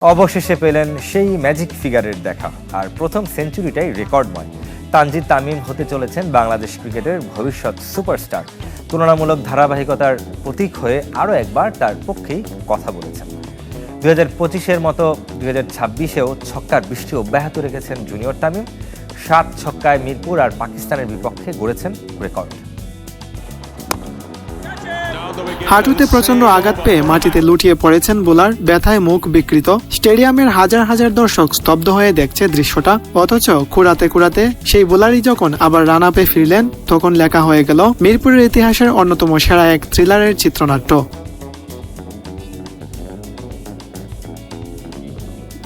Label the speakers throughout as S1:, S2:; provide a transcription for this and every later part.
S1: অবশেষে পেলেন সেই ম্যাজিক ফিগারের দেখা, আর প্রথম সেঞ্চুরিটাই রেকর্ডময়। তানজিদ তামিম হতে চলেছেন বাংলাদেশ ক্রিকেটের ভবিষ্যৎ সুপারস্টার। তুলনামূলক ধারাবাহিকতার প্রতীক হয়ে আরও একবার তার পক্ষেই কথা বলেছেন। 2025-এর মতো 2026-এও ছক্কার বৃষ্টি অব্যাহত রেখেছেন জুনিয়র তামিম। 7 ছক্কায় মিরপুর আর পাকিস্তানের বিপক্ষে গড়েছেন রেকর্ড।
S2: হাঁটুতে প্রচন্ড আঘাত পেয়ে মাটিতে লুটিয়ে পড়েছেন বোলার, ব্যথায় মুখ বিকৃত। স্টেডিয়ামের হাজার হাজার দর্শক স্তব্ধ হয়ে দেখছে দৃশ্যটা। অথচ কুড়াতে কুড়াতে সেই বোলারই যখন আবার রান আপে ফিরলেন, তখন লেখা হয়ে গেল মিরপুরের ইতিহাসের অন্যতম সেরা এক থ্রিলারের চিত্রনাট্য।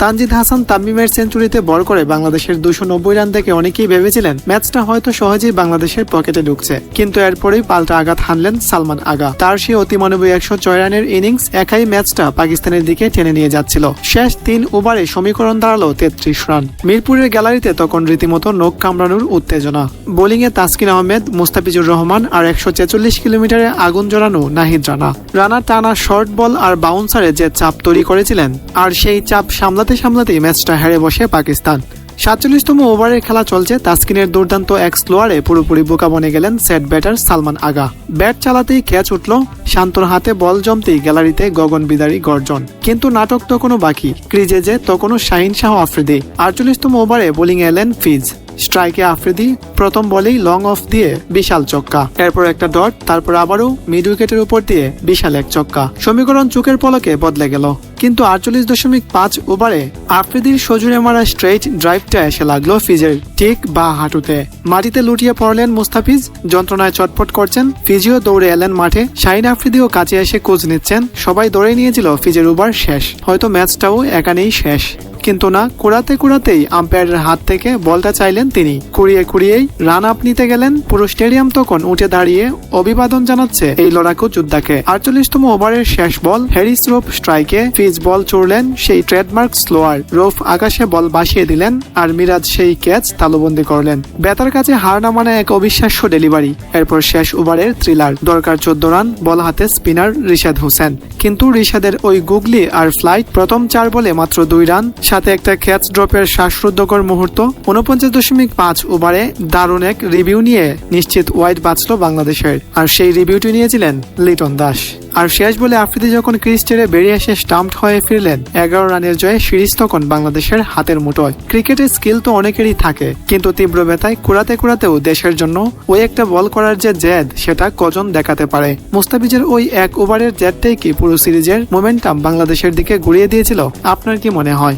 S2: তানজিদ হাসান তামিমের সেঞ্চুরিতে বল করে বাংলাদেশের 290 রান থেকে অনেকেই ভেবেছিলেন ম্যাচটা হয়তো সহজেই বাংলাদেশের পকেটে ঢুকছে, কিন্তু এরপরেই পাল্টা আঘাত হানলেন সালমান আগা। তার সেই অতিমানবী 106 রানের ইনিংস একাই ম্যাচটা পাকিস্তানের দিকে টেনে নিয়ে যাচ্ছিল। শেষ 3 ওভারে সমীকরণ দাঁড়ালো 33 রান। মিরপুরের গ্যালারিতে তখন রীতিমতো নখ কামড়ানোর উত্তেজনা। বোলিংয়ে তাসকিন আহমেদ, মুস্তাফিজুর রহমান আর 146 কিলোমিটারে আগুন জ্বালানো নাহিদ রানা। রানা টানা শর্ট বল আর বাউন্সারে যে চাপ তৈরি করেছিলেন, আর সেই চাপ সামলাতেই ম্যাচটা হেরে বসে পাকিস্তান। 47তম ওভারের খেলা চলছে। তাসকিনের দুর্দান্ত এক স্লোয়ারে পুরোপুরি বোকা বনে গেলেন সেট ব্যাটার সালমান আগা। ব্যাট চালাতেই ক্যাচ উঠল, শান্তর হাতে বল জমতেই গ্যালারিতে গগন বিদারী গর্জন। কিন্তু নাটক তখনও বাকি। ক্রিজে যে তখনও শাহিন শাহ আফ্রিদি। 48তম ওভারে বোলিং এলেন ফিজ। স্ট্রাইকে আফ্রিদি প্রথম বলেই লং অফ দিয়ে বিশাল ছক্কা, এরপর একটা ডট, তারপর আবারও মিড উইকেটের উপর দিয়ে বিশাল এক ছক্কা। সমীকরণ চোখের পলকে বদলে গেল। কিন্তু 48.5 ওভারে আফ্রিদির সজুরে মারা স্ট্রেইট ড্রাইভটা এসে লাগলো ফিজের ঠিক বা হাঁটুতে। মাটিতে লুটিয়ে পড়লেন মুস্তাফিজ, যন্ত্রণায় চটপট করছেন। ফিজিও দৌড়ে এলেন মাঠে। শাহিন আফ্রিদিও কাছে এসে খোঁজ নিচ্ছেন। সবাই দৌড়ে নিয়েছিল ফিজের ওভার শেষ, হয়তো ম্যাচটাও এখানেই শেষ। কিন্তু না, কুড়াতেই আম্পায়ারের হাত থেকে বলটা চাইলেন তিনি। কুড়িয়েই রান আপ নিতে গেলেন। পুরো স্টেডিয়াম তখন উঠে দাঁড়িয়ে অভিবাদন জানাচ্ছে এই লড়াকু যোদ্ধাকে। 48তম ওভারের শেষ বল। হ্যারিস রোফ স্ট্রাইকে, ফিজ বল ছুড়লেন সেই ট্রেডমার্ক স্লোয়ার। রোফ আকাশে বল ভাসিয়ে দিলেন, আর মিরাজ সেই ক্যাচ তালুবন্দি করলেন। বেতার কাছে হার না মানে এক অবিশ্বাস্য ডেলিভারি। এরপর শেষ ওভারের থ্রিলার। দরকার 14 রান, বল হাতে স্পিনার রিশাদ হোসেন। কিন্তু রিশাদের ওই গুগলি আর ফ্লাইট প্রথম 4 বলে মাত্র 2 রান, সাথে একটা ক্যাচ ড্রপের শ্বাসরুদ্ধকর মুহূর্ত। 49.5 ওভারে দারুণ এক রিভিউ নিয়ে নিশ্চিত ওয়াইড বাঁচল বাংলাদেশের, আর সেই রিভিউটি নিয়েছিলেন লিটন দাস। আর শেষ বলে আফ্রিদি যখন ক্রিজ ছেড়ে বেরিয়ে এসে স্টাম্পড হয়ে ফিরলেন, 11 রানের জয়ে সিরিজ তখন বাংলাদেশের হাতের মুঠোয়। ক্রিকেটের স্কিল তো অনেকেরই থাকে, কিন্তু তীব্র ব্যথায় কুড়াতেও দেশের জন্য ওই একটা বল করার যে জেদ, সেটা কজন দেখাতে পারে। মুস্তাফিজের ওই 1 ওভারের জেদটাই কি পুরো সিরিজের মোমেন্টাম বাংলাদেশের দিকে ঘুরিয়ে দিয়েছিল? আপনার কি মনে হয়?